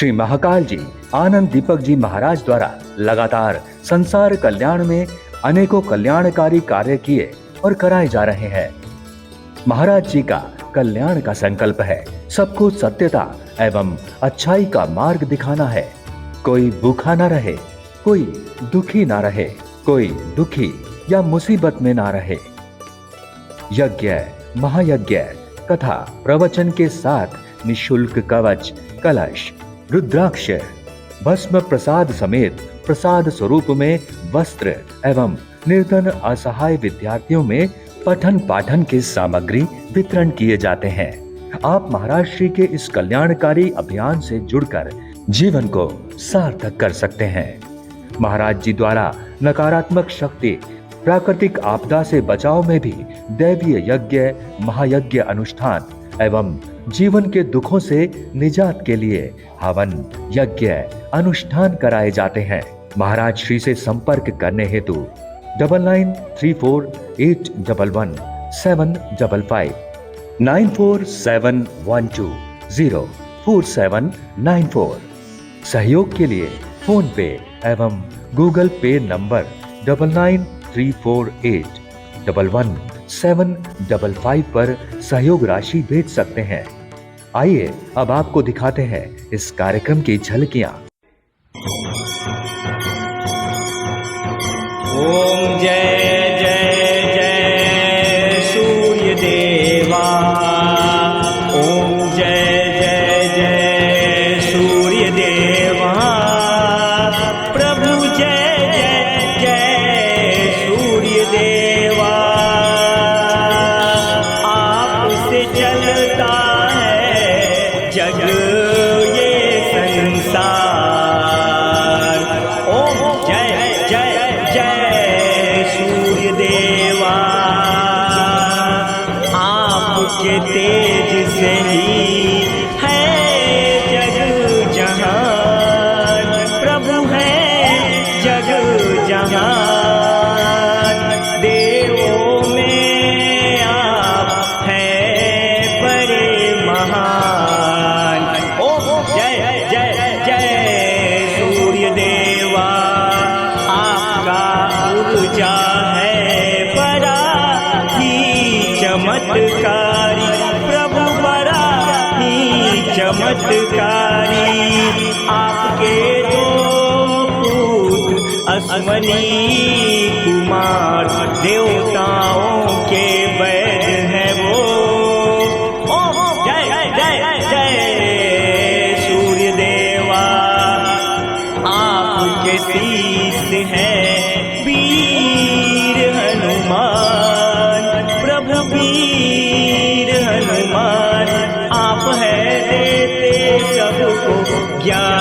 श्री महाकाल जी आनंद दीपक जी महाराज द्वारा लगातार संसार कल्याण में अनेकों कल्याणकारी कार्य किए और कराए जा रहे हैं। महाराज जी का कल्याण का संकल्प है सबको सत्यता एवं अच्छाई का मार्ग दिखाना है। कोई भूखा ना रहे, कोई दुखी ना रहे, कोई दुखी या मुसीबत में ना रहे। यज्ञ, महायज्ञ, कथा, प्रवचन के साथ निशुल्क कवच, कलश, रुद्राक्ष, भस्म प्रसाद समेत प्रसाद स्वरूप में वस्त्र एवं निर्धन असहाय विद्यार्थियों में पठन पाठन की सामग्री वितरण किए जाते हैं। आप महाराज श्री के इस कल्याणकारी अभियान से जुड़कर जीवन को सार्थक कर सकते हैं। महाराज जी द्वारा नकारात्मक शक्ति, प्राकृतिक आपदा से बचाव में भी दैवीय यज्ञ, महायज्ञ अनुष्ठान एवं जीवन के दुखों से निजात के लिए हवन, यज्ञ, अनुष्ठान कराए जाते हैं। महाराज श्री से संपर्क करने हेतु 9934811755 9471204794। सहयोग के लिए फोन पे एवं गूगल पे नंबर 9934811755 पर सहयोग राशि भेज सकते हैं। आइए अब आपको दिखाते हैं इस कार्यक्रम की झलकियां। ओम जय जय जय सूर्य देवा। ओम जय जय जय सूर्य देवा। प्रभु जय जय जय सूर्य देवा। आपसे चलता है जग ये संसार। ओम जय जय जय सूर्य देवा। आपके तेज से ही है जग जहान। प्रभु है जग जहान। देवों में आप हैं बड़े महान। ओम जय जय जय सूर्य देवा। आपका ऊर्जा है बड़ा ही चमत्कारी। प्रभु बड़ा ही चमत्कारी। आपके दो पुत्र अश्वनी कुमार देवताओं के वैद हैं वो। ओम जय जय जय सूर्य देवा। आपके शीश है वीर हनुमान। प्रभु वीर हनुमान। आप है देते सबको ज्ञान।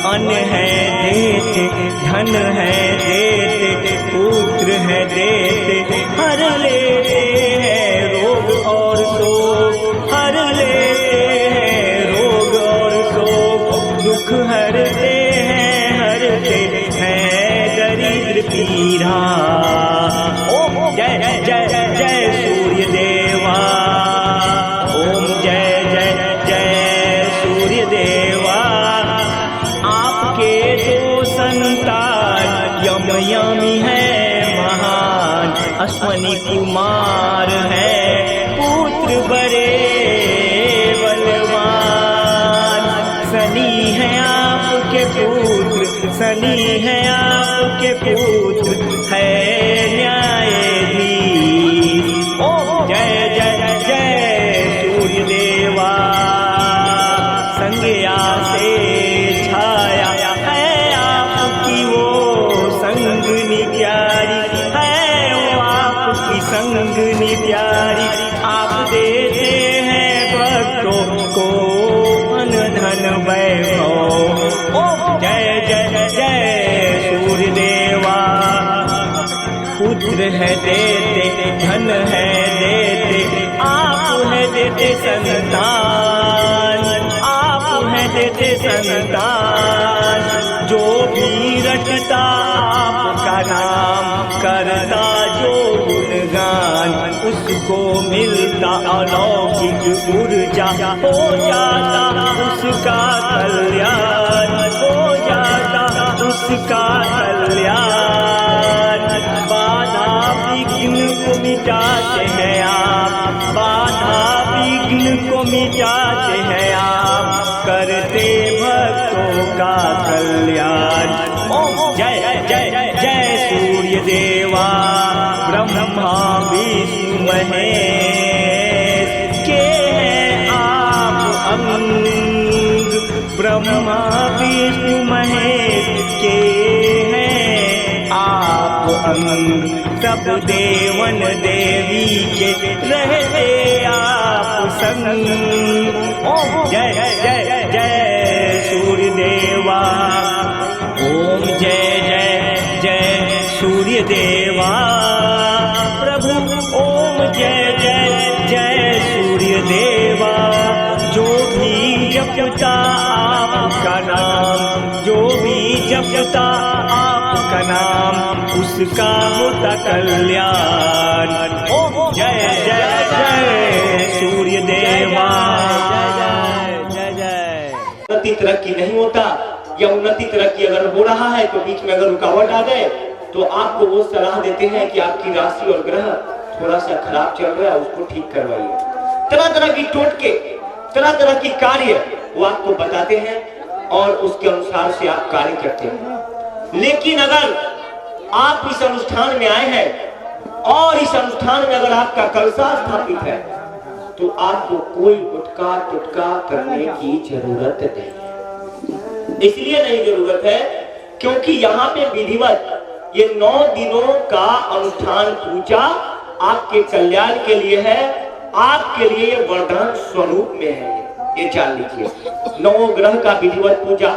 अन्न है देते, धन है देते, पुत्र है देते, हर लेते हैं रोग और शोक। हर लेते हैं रोग और शोक। दुख हरते हैं दरिद्र पीरा। ओम जय जय जय सूर्य देवा। ओम जय जय जय सूर्य देवा। आपके दो संतान यम यमी है महान। अश्वनी कुमार है पुत्र बड़े बलवान। शनि है आपके पुत्र, शनि है आपके पुत्र, है न्यायाधीश। ओम जय जय जय सूर्य देवा। संज्ञा से छाया है आपकी वो संगनी प्यारी। है वो आपकी संगनी प्यारी। आप देते हैं भक्तों को धन वैभव। ओम जय जय जय सूर्य देवा। पुत्र है देते, धन है देते, आप है देते संतान। आप है देते संतान। जो भी रटता आपका नाम करता जो गुणगान, उसको मिलता अलौकिक ऊर्जा हो जाता उसका कल्याण, हो जाता उसका कल्याण। बाधा विघ्न को मिटाते हैं आप, बाधा विघ्न को मिटाते हैं आप, करते भक्तों का कल्याण। ओम जय जय जय सूर्य देवा, ब्रह्मा विष्णु महेश के हैं आप अंग, ब्रह्मा विष्णु महेश के हैं आप अंग। सब देवन देवी के रहते आप संग। ओम जय जय जय सूर्य देवा, ओम जय जय जय सूर्य देवा प्रभु, ओम जय जय जय सूर्य देवा। जो भी जपता आपका नाम, जो भी जपता आपका नाम, उसका होता कल्याण। ओम जय जय जय सूर्य देवा। जय जय। उन्नति तरक्की नहीं होता, या उन्नति तरक्की अगर हो रहा है तो बीच में अगर रुकावट आ जाए तो आपको वो सलाह देते हैं कि आपकी राशि और ग्रह थोड़ा सा खराब चल रहा है, उसको ठीक करवाइए। तरह तरह की टोटके, तरह तरह की कार्य वो आपको बताते हैं और उसके अनुसार से आप कार्य करते हैं। लेकिन अगर आप इस अनुष्ठान में आए हैं और इस अनुष्ठान में अगर आपका कलशा स्थापित है तो आपको कोई गुटका टुटका करने की जरूरत नहीं है। इसलिए नहीं जरूरत है क्योंकि यहाँ पे विधिवत ये 9 दिनों का अनुष्ठान पूजा आपके कल्याण के लिए है, आपके लिए ये वरदान स्वरूप में है। ये जान लीजिए, 9 ग्रह का विधिवत पूजा,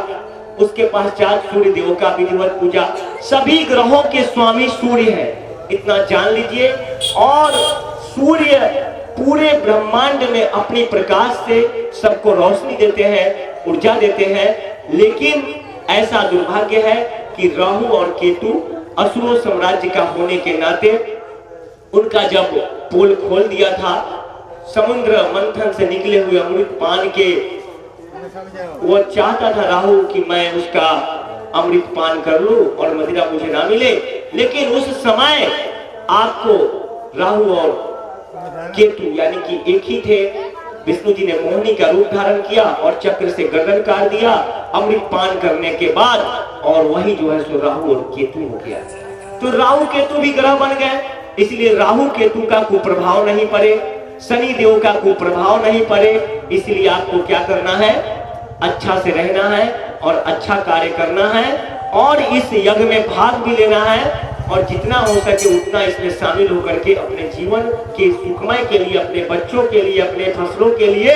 उसके पश्चात सूर्य देव का विधिवत पूजा। सभी ग्रहों के स्वामी सूर्य है, इतना जान लीजिए। और सूर्य पूरे ब्रह्मांड में अपनी प्रकाश से सबको रोशनी देते हैं, ऊर्जा देते हैं। लेकिन ऐसा दुर्भाग्य है कि राहु और केतु असुरों साम्राज्य का होने के नाते उनका जब पोल खोल दिया था, समुद्र मंथन से निकले हुए अमृत पान के, वो चाहता था राहु कि मैं उसका अमृत पान कर लूं और मदिरा मुझे ना मिले। लेकिन उस समय आपको राहु और केतु यानी कि एक ही थे। विष्णु जी ने मोहिनी का रूप धारण किया और चक्र से गर्दन काट दिया अमृत पान करने के बाद, और वही जो है सो राहु और केतु हो गया। तो राहु केतु भी ग्रह बन गए, इसलिए राहु केतु का कुप्रभाव नहीं पड़े, शनि देव का कुप्रभाव नहीं पड़े। इसलिए आपको क्या करना है, अच्छा से रहना है और अच्छा कार्य करना है और इस यज्ञ में भाग भी लेना है और जितना हो सके उतना इसमें शामिल होकर के अपने जीवन के सुखमय के लिए, अपने बच्चों के लिए, अपने फसलों के लिए,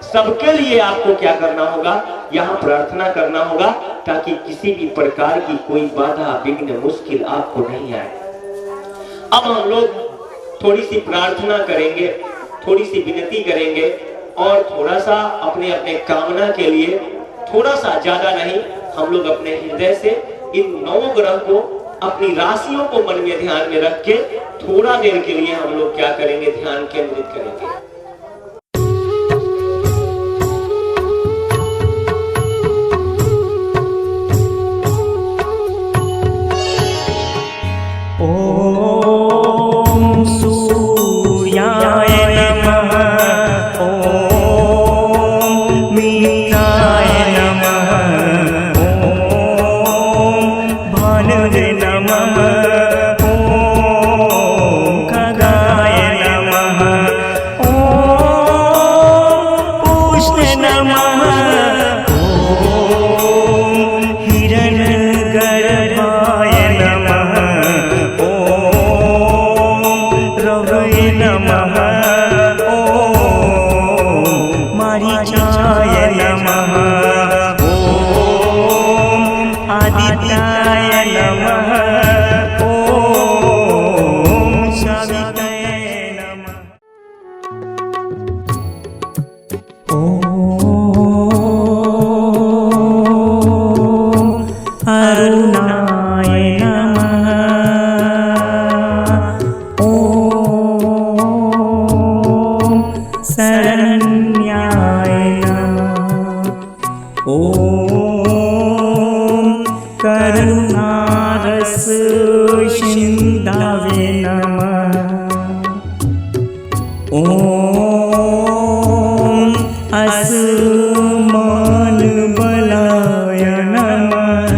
सबके लिए आपको क्या करना होगा, यहाँ प्रार्थना करना होगा ताकि किसी भी प्रकार की कोई बाधा विघ्न मुश्किल आपको नहीं आए। अब हम लोग थोड़ी सी प्रार्थना करेंगे, थोड़ी सी विनती करेंगे और थोड़ा सा अपने अपने कामना के लिए, थोड़ा सा ज्यादा नहीं, हम लोग अपने हृदय से इन 9 ग्रह को, अपनी राशियों को मन में ध्यान में रख के थोड़ा देर के लिए हम लोग क्या करेंगे, ध्यान केंद्रित करेंगे। ओम सूर्याय नमः, ओम मीनाय नमः, ओम भानुवे नमः, ओम खगाय नमः, ओम नमः। ॐ असुमान बलाय नमः।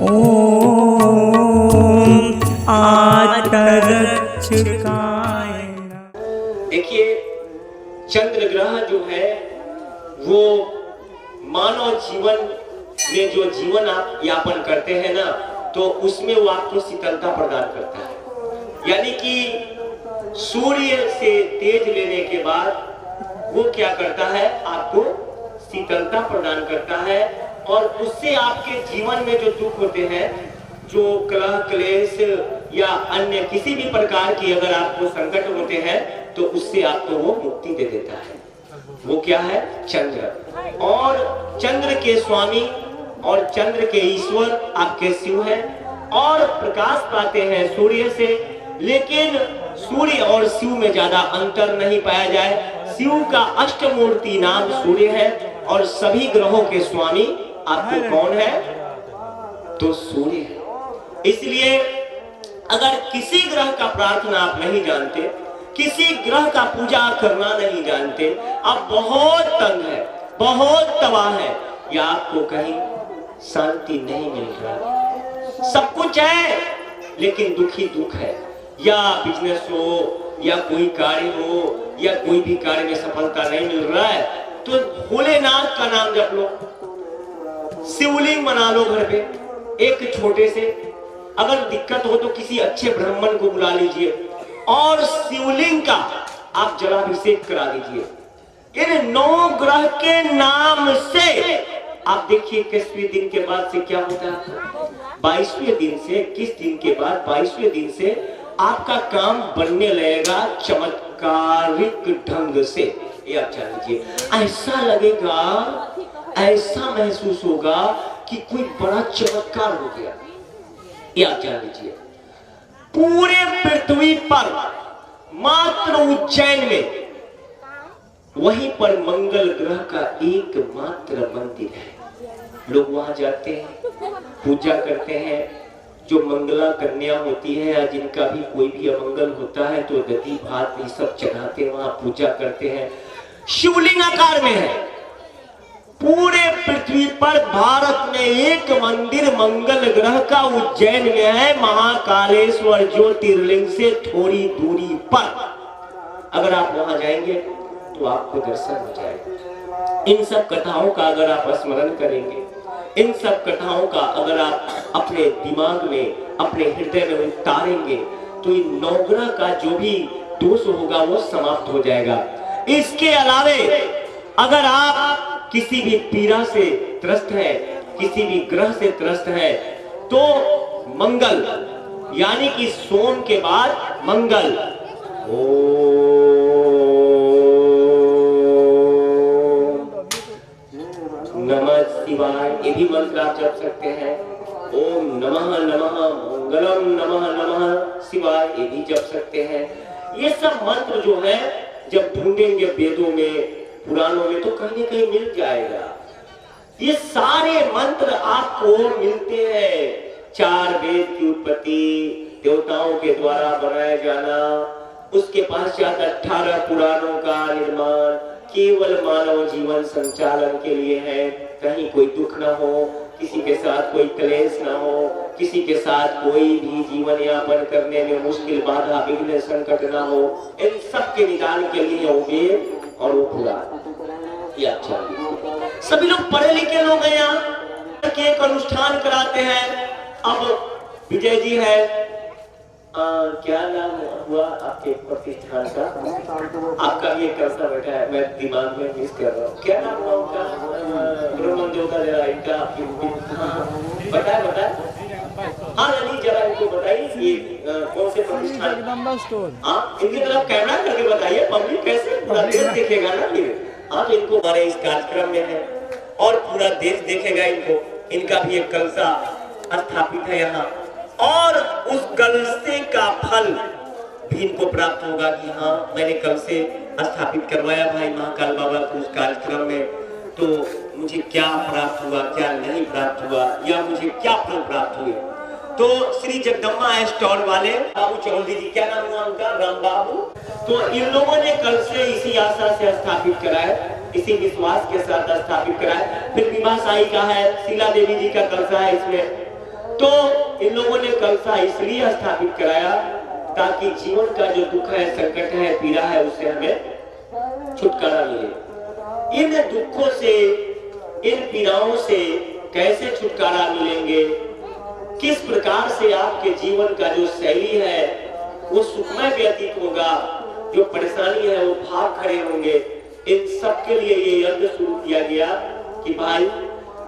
ॐ आत्तरक्षकाय नमः। देखिए, चंद्र ग्रह जो है वो मानव जीवन में जो जीवन आप यापन करते हैं ना, तो उसमें वो आपको शीतलता प्रदान करता है। यानी कि सूर्य से तेज लेने के बाद वो क्या करता है, आपको शीतलता प्रदान करता है, और उससे आपके जीवन में जो दुख होते हैं, जो कलह क्लेश या अन्य किसी भी प्रकार की अगर आपको संकट होते हैं, तो उससे आपको वो मुक्ति दे देता है। वो क्या है? चंद्र। और चंद्र के स्वामी और चंद्र के ईश्वर आपके शिव हैं, और प्रकाश पाते हैं सूर्य से। लेकिन सूर्य और शिव में ज्यादा अंतर नहीं पाया जाए। शिव का अष्टमूर्ति नाम सूर्य है, और सभी ग्रहों के स्वामी आपको कौन है? तो सूर्य है। इसलिए अगर किसी ग्रह का प्रार्थना आप नहीं जानते, किसी ग्रह का पूजा करना नहीं जानते, आप बहुत तंग है, बहुत तबाह है, या आपको कहीं शांति नहीं मिल रहा, सब कुछ है लेकिन दुखी दुख है, या बिजनेस हो या कोई कार्य हो या कोई भी कार्य में सफलता नहीं मिल रहा है, तो भोलेनाथ का नाम जप लो, शिवलिंग बना लो घर पे एक छोटे से। अगर दिक्कत हो तो किसी अच्छे ब्राह्मण को बुला लीजिए और शिवलिंग का आप जलाभिषेक करा दीजिए। इन 9 ग्रह के नाम से आप देखिए 21वें दिन के बाद से क्या होता है। 22वें दिन से, 21 दिन के बाद 22वें दिन से आपका काम बनने लगेगा चमत्कारिक ढंग से। ये आप जान लीजिए, ऐसा लगेगा, ऐसा महसूस होगा कि कोई बड़ा चमत्कार हो गया। ये आप जान लीजिए, पूरे पृथ्वी पर मात्र उज्जैन में वहीं पर मंगल ग्रह का एकमात्र मंदिर है। लोग वहां जाते हैं, पूजा करते हैं। जो मंगला कन्या होती है या जिनका भी कोई भी अमंगल होता है तो दधी भात ये सब चढ़ाते हैं, वहां पूजा करते हैं। शिवलिंग आकार में है। पूरे पृथ्वी पर भारत में एक मंदिर मंगल ग्रह का उज्जैन में है, महाकालेश्वर ज्योतिर्लिंग से थोड़ी दूरी पर। अगर आप वहां जाएंगे तो आपको दर्शन हो जाएगा। इन सब कथाओं का अगर आप स्मरण करेंगे, इन सब कथाओं का अगर आप अपने दिमाग में, अपने हृदय में उतारेंगे, तो इन 9 ग्रह का जो भी दोष होगा वो समाप्त हो जाएगा। इसके अलावे अगर आप किसी भी पीड़ा से त्रस्त है, किसी भी ग्रह से त्रस्त है, तो मंगल यानी कि सोम के बाद मंगल, ओम नमः शिवाय, ये भी मंत्र आप जप सकते हैं। ओम नमः नमः मंगलम नमः नमः शिवाय, ये भी जप सकते हैं। ये सब मंत्र जो है जब ढूंढेंगे वेदों में, पुराणों में, तो कहीं न कहीं मिल जाएगा। ये सारे मंत्र आपको मिलते हैं। 4 वेद की उत्पत्ति, देवताओं के द्वारा बनाया जाना, उसके पश्चात 18 पुराणों का निर्माण केवल मानव जीवन संचालन के लिए है। कहीं कोई दुख ना हो, किसी के साथ कोई क्लेश ना हो, किसी के साथ कोई भी जीवन यापन करने में मुश्किल, बाधा, विघ्न, संकट ना हो। इन सब के निदान के लिए वो वेद और वो पुराण। ये अच्छा, सभी लोग पढ़े लिखे लोग हैं, यहाँ के एक अनुष्ठान कराते हैं। अब विजय जी है, क्या नाम हुआ आपके प्रतिष्ठान का? आपका ये कैसा बैठा है, मैं दिमाग में मिस कर रहा हूँ। क्या नाम हुआ उनका? ब्रह्मन देवता जरा इनका बताए। हाँ नहीं, जरा इनको बताइए ये कौन से प्रतिष्ठान? हाँ, इनकी तरफ कैमरा करके बताइए, पब्लिक कैसे पूरा देश देखेगा ना फिर। हाँ, तो इनको हमारे इस कार्यक्रम में है और पूरा देश देखेगा इनको। इनका भी एक कलशा स्थापित है यहाँ, और उस कलशे का फल भी इनको प्राप्त होगा कि हाँ, मैंने कलशे स्थापित करवाया भाई महाकाल बाबा को उस कार्यक्रम में, तो मुझे क्या प्राप्त हुआ, क्या नहीं प्राप्त हुआ, या मुझे क्या फल प्राप्त हुए। तो श्री जगदम्बा स्टोर वाले बाबू चौधरी जी, क्या नाम हुआ उनका, राम बाबू, तो इन लोगों ने कल से इसी आशा से स्थापित करा है, इसी विश्वास के साथ स्थापित करा है। फिर विवाह साई का है, शीला देवी जी का कलसा है इसमें। तो इन लोगों ने कलसा इसलिए स्थापित कराया ताकि जीवन का जो दुख है, संकट है, पीड़ा है, उससे हमें छुटकारा मिले। इन दुखों से, इन पीड़ाओं से कैसे छुटकारा मिलेंगे, किस प्रकार से आपके जीवन का जो शैली है वो सुखमय व्यतीत होगा, जो परेशानी है वो भाग खड़े होंगे, इन सब के लिए ये यज्ञ शुरू किया गया कि भाई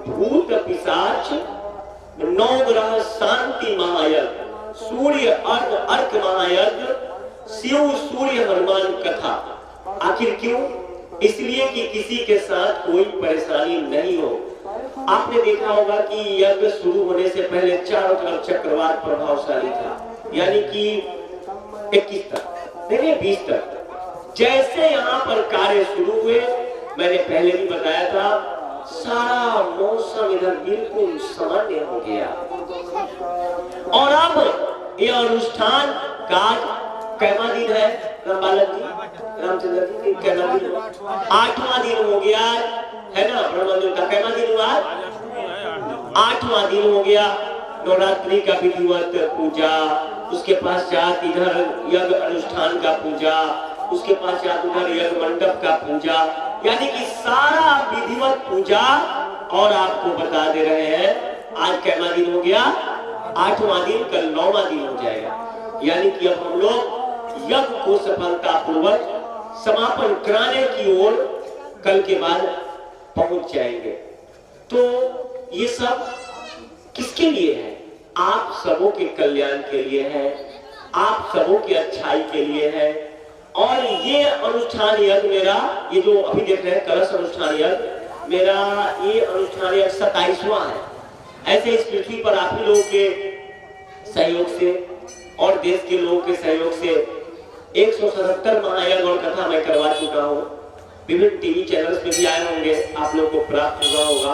भूत पिशाच नवग्रह शांति महायज्ञ, सूर्य अर्क महायज्ञ, शिव सूर्य हनुमान कथा। आखिर क्यों? इसलिए कि किसी के साथ कोई परेशानी नहीं हो। आपने देखा होगा कि यज्ञ शुरू होने से पहले चारों तरफ चक्रवात प्रभावशाली था, यानी कि 21 तक, नहीं 20 तक। जैसे यहाँ पर कार्य शुरू हुए, मैंने पहले भी बताया था, सारा मौसम इधर बिल्कुल सामान्य हो गया। और अब यह अनुष्ठान का कैवा दिन है रामबालक जी, रामचंद्र जी, कैवा दिन? 8वां दिन हो गया है ना, ब्रह्मदेव का कैवा दिन हुआ? 8वां दिन हो गया। नवरात्रि का विधिवत पूजा, उसके पश्चात इधर यज्ञ अनुष्ठान का पूजा, उसके पश्चात उधर यज्ञ मंडप का पूजा, यानी कि सारा विधिवत पूजा। और आपको बता दे रहे हैं आज कैवा दिन हो गया? 8वां दिन, कल 9वां दिन हो जाएगा। यानी कि अब हम लोग यज्ञ को सफलता पूर्वक समापन कराने की ओर कल के बाद पहुंच जाएंगे। तो ये सब किसके लिए है? आप सबों के कल्याण के लिए है, आप सबों की अच्छाई के लिए है। और ये अनुष्ठान यज्ञ मेरा, ये जो अभी देख रहे हैं कलश अनुष्ठान यज्ञ, मेरा ये अनुष्ठान यज्ञ 27वां है। ऐसे इस पृथ्वी पर आप ही लोगों के सहयोग से और देश के लोगों के सहयोग से 177 महायज्ञ और कथा मैं करवा चुका हूँ। विभिन्न टीवी चैनल्स पे भी आए होंगे, आप लोगों को प्राप्त हुआ होगा।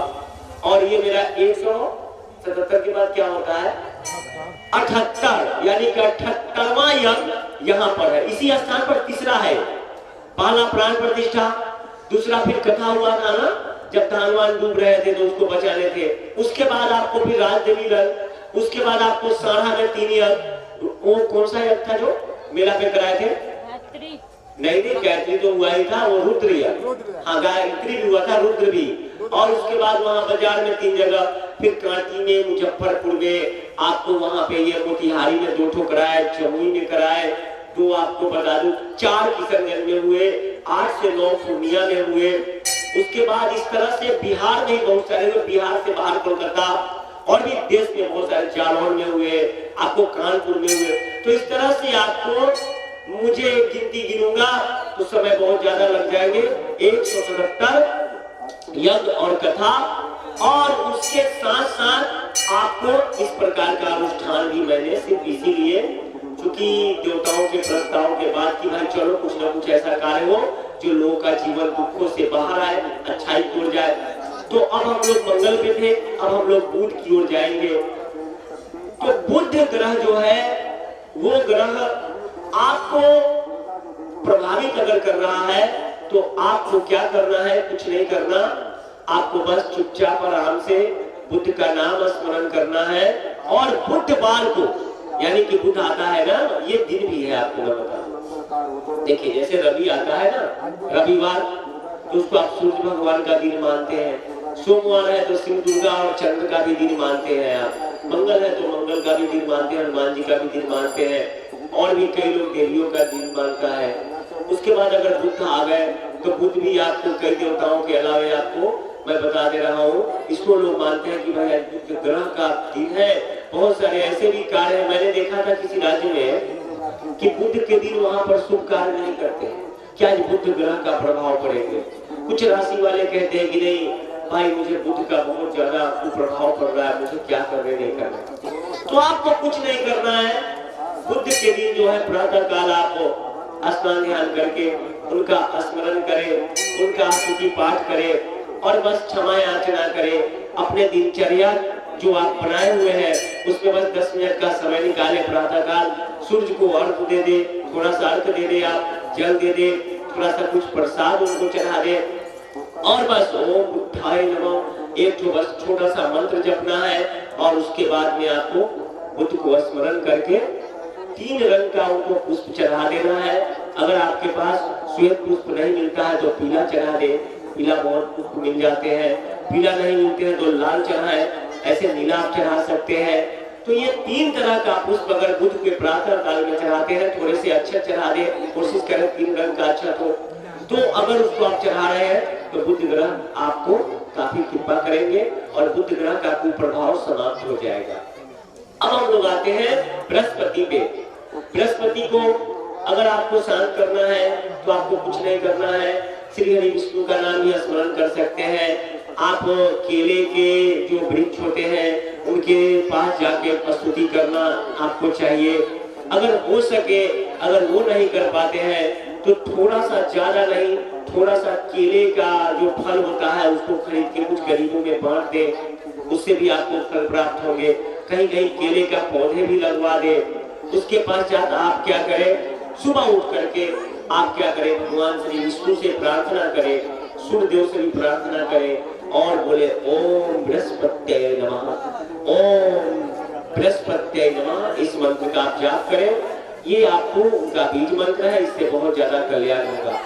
और ये मेरा 177 के बाद क्या होता है? 78, यानी कि 78वां यज्ञ यहाँ पर है। इसी स्थान पर तीसरा है, पहला प्राण प्रतिष्ठा, दूसरा फिर कथा हुआ था ना, जब धानवान डूब रहे थे तो उसको बचाने थे। उसके बाद आपको फिर राजदेवी रंग, उसके बाद आपको साढ़ा में 3 यज्ञ। वो कौन सा यज्ञ था जो मेला पे कराए थे? नहीं, गायत्री तो हुआ ही था, वो रुद्र यज्ञ। हाँ, गायत्री भी हुआ था, रुद्र भी। और उसके बाद वहाँ बाजार में 3 जगह, फिर कांटी में, मुजफ्फरपुर में, आपको वहाँ पे ये मोतिहारी में 2 ठो कराए, जमुई में कराए, तो आपको बता दूं 4 किशनगंज में हुए, 8 से 9 पूर्णिया में हुए। उसके बाद इस तरह से बिहार में बहुत सारे हुए, बिहार से बाहर कोलकाता और भी देश में बहुत सारे, जालौन में हुए, आपको कानपुर में हुए। तो इस तरह से आपको, मुझे गिनती गिनूंगा तो समय बहुत ज्यादा लग जाएंगे। 177 यज्ञ और कथा, और उसके साथ साथ आपको इस प्रकार का अनुष्ठान भी मैंने सिर्फ इसीलिए, क्योंकि देवताओं के प्रस्ताव के बाद कि भाई चलो कुछ ना कुछ ऐसा कार्य हो जो लोगों का जीवन दुखों से बाहर आए, अच्छाई की ओर जाए। तो अब हम लोग मंगल पे थे, अब हम लोग बुध की ओर जाएंगे। तो बुध ग्रह जो है, वो ग्रह आपको प्रभावित अगर कर रहा है तो आपको क्या करना है? कुछ नहीं करना, आपको बस चुपचाप आराम से बुद्ध का नाम स्मरण करना है। और बुधवार को, यानी कि बुध आता है ना, ये दिन भी है, आपको मैं बता दूं। देखिए जैसे रवि आता है ना, रविवार, तो उसको आप सूर्य भगवान का दिन मानते हैं। सोमवार है तो शिव दुर्गा और चंद्र का भी दिन मानते हैं आप। मंगल है तो मंगल का भी दिन मानते हैं, हनुमान जी का भी दिन मानते हैं, और भी कई लोग देवियों का दिन मानता है। उसके बाद अगर बुध आ गए तो बुध भी आपको कई देवताओं के अलावे आपको मैं बता दे रहा हूँ, इसको लोग मानते हैं कि भाई बुध ग्रह का दिन है। बहुत सारे ऐसे भी कार्य है, मैंने देखा था किसी राज्य में कि बुध के दिन वहां पर शुभ कार्य नहीं करते, क्या बुध ग्रह का प्रभाव पड़ेगा। कुछ राशि वाले कहते हैं कि नहीं भाई, मुझे बुध का बहुत ज्यादा कुप्रभाव पड़ रहा है, मुझे क्या करने नहीं करना। तो आपको कुछ नहीं करना है। बुध के दिन जो है प्रातः काल आप स्नान ध्यान करके उनका स्मरण करें, उनका स्तुति पाठ करें, और बस क्षमा याचना करें। अपने दिनचर्या जो आप बनाए हुए हैं उसमें बस 10 मिनट का समय निकाले प्रातः काल, सूर्य को अर्घ दे दे, थोड़ा सा अर्घ दे दे, आप जल दे दे, थोड़ा सा कुछ प्रसाद उनको चढ़ा दे और बस ओम बुद्धाय नमः एक तो बस छोटा सा मंत्र जपना है। और उसके बाद में आपको बुद्ध को स्मरण करके 3 रंग का उनको पुष्प चढ़ा देना है। अगर आपके पास श्वेत पुष्प नहीं मिलता है तो पीला चढ़ा दे, पीला बहुत पुष्प मिल जाते हैं, पीला नहीं मिलते हैं तो लाल चढ़ाए, ऐसे नीला आप चढ़ा सकते हैं। तो ये 3 तरह का पुष्प अगर बुद्ध के प्रातः काल में चढ़ाते हैं, थोड़े से अच्छा चढ़ा दे, कोशिश करें 3 रंग का अच्छा तो अगर उसको आप चढ़ा रहे हैं तो बुद्ध ग्रह आपको काफी कृपा करेंगे और बुद्ध ग्रह का कुप्रभाव समाप्त हो जाएगा। अब हम लोग आते हैं बृहस्पति पे। बृहस्पति को अगर आपको शांत करना है तो आपको कुछ नहीं करना है, श्री हरि विष्णु का नाम ही स्मरण कर सकते हैं। आप केले के जो वृक्ष होते हैं उनके पास जाके स्तुति करना आपको चाहिए। अगर हो सके, अगर वो नहीं कर पाते हैं तो थोड़ा सा ज्यादा नहीं, थोड़ा सा केले का जो फल होता है उसको खरीद के कुछ गरीबों में बांट दे, उससे भी आपको फल प्राप्त होंगे। कहीं कहीं केले का पौधे भी लगवा दे। उसके पश्चात आप क्या करें, सुबह उठ करके आप क्या करें, भगवान श्री विष्णु से प्रार्थना करें, सूर्य देव से भी प्रार्थना करें और बोले ओम बृहस्पत्याय नमः, ओम बृहस्पत्याय नमः। इस मंत्र का आप जाप करें, ये आपको उनका बीज मंत्र है, इससे बहुत ज्यादा कल्याण होगा।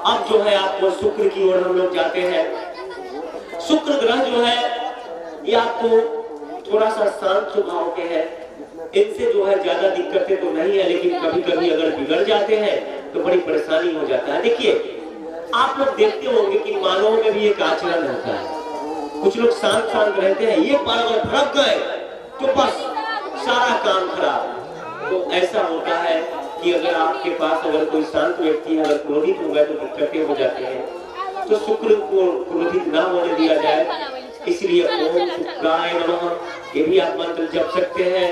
अब जो है आपको शुक्र की ओर हम लोग जाते हैं। शुक्र ग्रह जो है ये आपको थोड़ा सा शांत स्वभाव के हैं, इनसे जो है ज्यादा दिक्कतें तो नहीं है, लेकिन कभी कभी अगर बिगड़ जाते हैं तो बड़ी परेशानी हो जाता है। देखिए आप लोग देखते होंगे कि मानव में भी एक आचरण होता है, कुछ लोग शांत शांत रहते हैं, ये पर अगर भड़क गए तो बस सारा काम खराब। तो ऐसा होता है कि अगर आपके पास अगर कोई शांत व्यक्ति है, अगर क्रोधित हो गए तो दिक्कतें हो जाती हैं। तो शुक्र को क्रोधित ना होने दिया जाए, इसलिए ओम शुक्राय नमः ये भी आप मंत्र जप सकते हैं।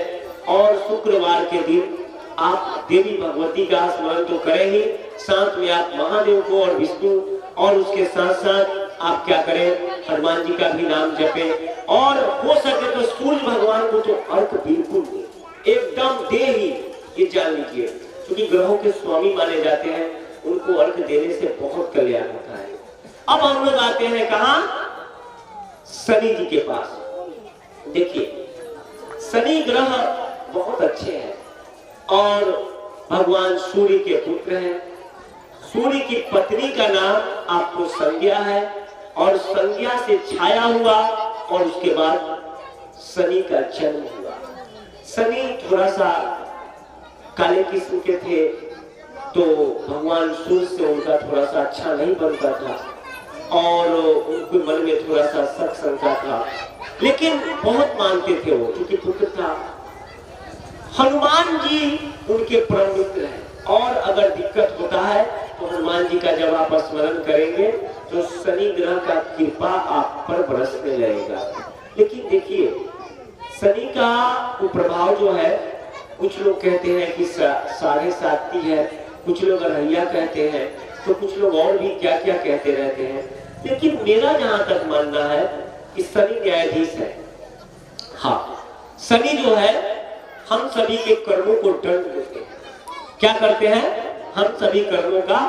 और शुक्रवार के दिन आप देवी भगवती का स्मरण तो करें ही, साथ में आप महादेव को और विष्णु और उसके साथ साथ आप क्या करें, हनुमान जी का भी नाम जपें। और हो सके तो सूर्य भगवान को तो अर्घ बिल्कुल नहीं, एकदम दे ही, ये जान लीजिए, क्योंकि ग्रहों के स्वामी माने जाते हैं, उनको अर्घ देने से बहुत कल्याण होता है। अब हम लोग आते हैं कहां, शनि जी के पास। देखिए शनि ग्रह बहुत अच्छे हैं और भगवान सूर्य के पुत्र हैं। सूर्य की पत्नी का नाम आपको संज्ञा है और संज्ञा से छाया हुआ और उसके बाद शनि का जन्म हुआ। शनि थोड़ा सा काले किस्म के थे तो भगवान सूर्य से उनका थोड़ा सा अच्छा नहीं बनता था और उनके मन में थोड़ा सा शक शंका था, लेकिन बहुत मानते थे वो, क्योंकि पुत्र था। हनुमान जी उनके परम मित्र हैं और अगर दिक्कत होता है तो हनुमान जी का जब आप स्मरण करेंगे तो शनि ग्रह का कृपा आप पर बरसने लगेगा। लेकिन देखिए शनि का प्रभाव जो है, कुछ लोग कहते हैं कि 7.5 है, कुछ लोग अरहैया कहते हैं, तो कुछ लोग और भी क्या क्या कहते रहते हैं। लेकिन मेरा जहां तक मानना है कि शनि न्यायाधीश है। हाँ, शनि जो है हम सभी के कर्मों को दंड देते हैं। क्या करते हैं, हम सभी कर्मों का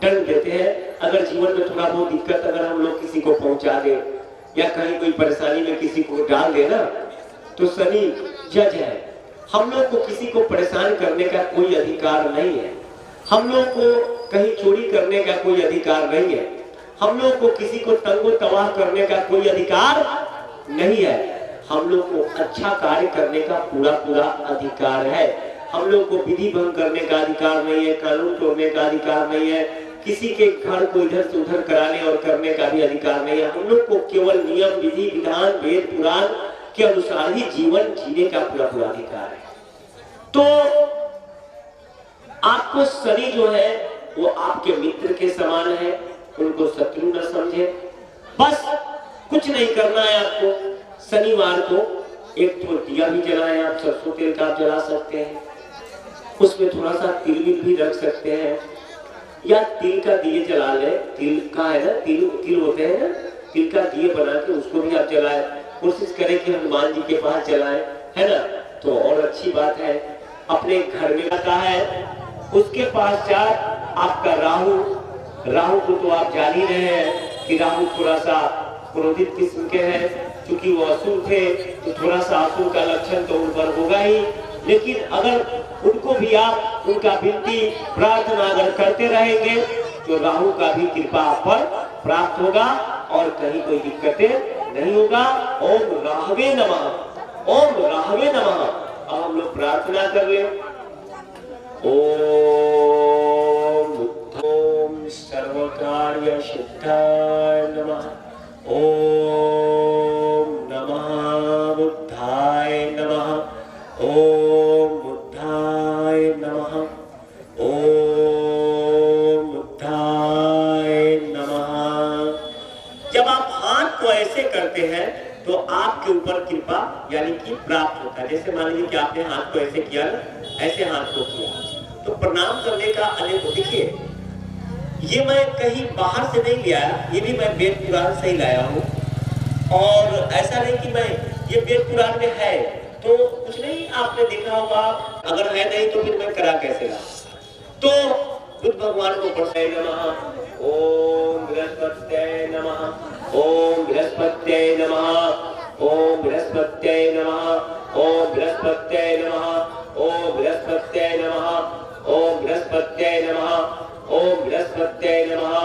दंड देते हैं। अगर जीवन में थोड़ा बहुत दिक्कत अगर हम लोग किसी को पहुंचा दे या कहीं कोई परेशानी में किसी को डाल दे ना, तो शनि जज है। हम लोग को किसी को परेशान करने का कोई अधिकार नहीं है, हम लोग को कहीं चोरी करने का कोई अधिकार नहीं है, हम लोग को किसी को तंगो तबाह करने का कोई अधिकार नहीं है। हम लोग को अच्छा कार्य करने का पूरा पूरा अधिकार है। हम लोग को विधि भंग करने का अधिकार नहीं है, कानून तोड़ने का अधिकार नहीं है, किसी के घर को इधर से उधर कराने और करने का भी अधिकार नहीं है। हम लोग को केवल नियम विधि विधान वेद पुराण के अनुसार ही जीवन जीने का पूरा पूरा अधिकार है। तो आपको शनि जो है वो आपके मित्र के समान है, उनको शत्रु न समझे। बस कुछ नहीं करना है आपको, शनिवार को एक तो दिया भी जलाएं, आप सरसों तेल का आप जला सकते हैं, उसमें थोड़ा सा तिल भी रख सकते हैं, या तिल का दिए जला ले। तिल का है ना, तिल होते हैं ना, तिल का दिए बना के उसको भी आप जलाएं। कोशिश करें कि हनुमान जी के पास चलाएं, है ना, तो और अच्छी बात है। अपने घर में आता है, उसके पश्चात आपका राहु को तो आप जान ही रहे हैं कि राहु थोड़ा सा क्रोधित किस्म के हैं, क्योंकि वो असुर थे तो थोड़ा सा असुर का लक्षण तो उन पर होगा ही। लेकिन अगर उनको भी आप उनका विनती प्रार्थना अगर करते रहेंगे तो राहु का भी कृपा आप पर प्राप्त होगा और कहीं कोई दिक्कतें नहीं होगा। ओम राहवे नमः, ओम राहवे नमः। अब हम लोग प्रार्थना कर रहे हैं। ओम सर्वकार्य सिद्धाय नमः। ओम नमः बुद्धाय नमः। ओम बुद्धाय नमः। ओम बुद्धाय नमः। जब आप हाथ को ऐसे करते हैं तो आपके ऊपर कृपा यानी कि प्राप्त होता है। जैसे मान लीजिए कि आपने हाथ को ऐसे किया ना, ऐसे हाथ को किया तो प्रणाम करने का अनेक। देखिए ये मैं कहीं बाहर से नहीं लिया, ये भी मैं वेद पुराण से ही लाया हूँ। और ऐसा नहीं कि मैं ये वेद पुराण में है तो कुछ नहीं, आपने देखा होगा, अगर है नहीं तो फिर मैं करा कैसे ला। तो बुद्ध भगवान को पढ़ते नमः। ओम बृहस्पत्यै नमः। ओम बृहस्पत्यै नमः। ओम बृहस्पत्यै नमः। ओम बृहस्पत्यै नमः। ओम बृहस्पत्यै नमः। ओम बृहस्पत्यै नमः। ओम बृहस्पत्यै नमः।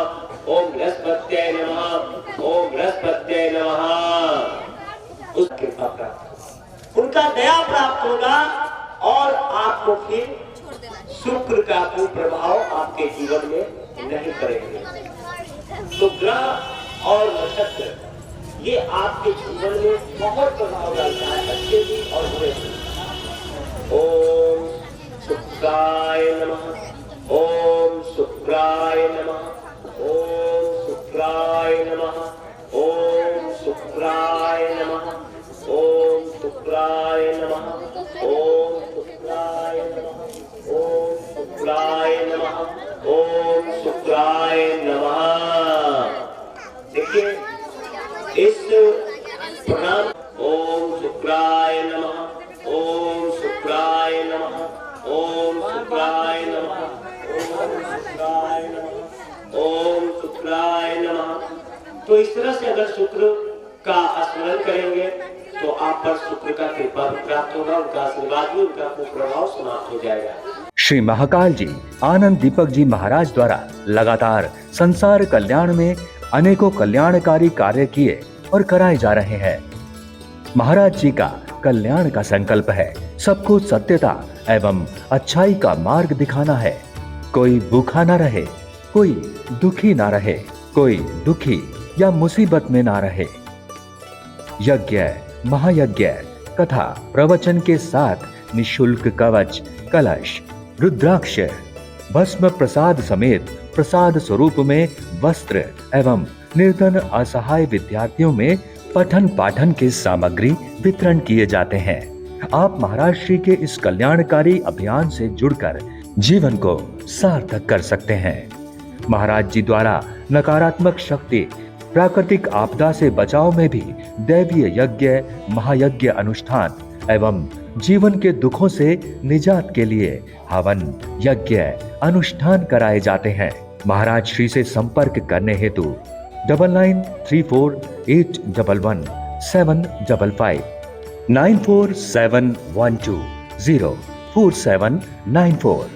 ओम बृहस्पत्यै नमः। ओम बृहस्पत्यै नमः। उसकी कृपा प्राप्त, उनका दया प्राप्त होगा और आपको फिर शुक्र का कोई प्रभाव आपके जीवन में नहीं पड़ेगा। तो ग्रह और नक्षत्र ये आपके जीवन में बहुत प्रभाव डालता है, अच्छे भी और बुरे भी। ओम शुक्राय नमः। ओम शुक्राय नमः। ओम शुक्राय नमः। ओम शुक्राय नमः। ओम शुक्राय नमः। ओम शुक्राय नमः। ओम शुक्राय नमः। ओम शुक्राय नमः। देखिए इस प्रणाम। ओम शुक्राय नमः। ओम शुक्राय नमः। ओम शुक्राय नमः। ओम शुक्राय नमः। ओम शुक्राय नमः। तो इस तरह से अगर शुक्र का स्मरण करेंगे तो आप पर शुक्र का कृपा भी प्राप्त होगा, उनका आशीर्वाद भी, उनका प्रभाव समाप्त हो जाएगा। श्री महाकाल जी आनंद दीपक जी महाराज द्वारा लगातार संसार कल्याण में अनेकों कल्याणकारी कार्य किए और कराए जा रहे हैं। महाराज जी का कल्याण का संकल्प है सबको सत्यता एवं अच्छाई का मार्ग दिखाना है। कोई भूखा ना रहे, कोई दुखी ना रहे, कोई दुखी या मुसीबत में ना रहे। यज्ञ, महायज्ञ, कथा, प्रवचन के साथ निशुल्क कवच, कलश, रुद्राक्ष, भस्म प्रसाद समेत प्रसाद स्वरूप में वस्त्र एवं निर्धन असहाय विद्यार्थियों में पठन पाठन के सामग्री वितरण किए जाते हैं। आप महाराज श्री के इस कल्याणकारी अभियान से जुड़कर जीवन को सार्थक कर सकते हैं। महाराज जी द्वारा नकारात्मक शक्ति, प्राकृतिक आपदा से बचाव में भी दैवीय यज्ञ, महायज्ञ अनुष्ठान एवं जीवन के दुखों से निजात के लिए हवन, यज्ञ, अनुष्ठान कराए जाते हैं। महाराज श्री से संपर्क करने हेतु 9934811755 9471204794।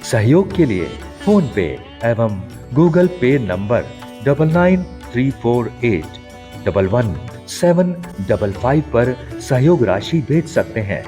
सहयोग के लिए फोन पे एवं गूगल पे नंबर 9934811755 पर सहयोग राशि भेज सकते हैं।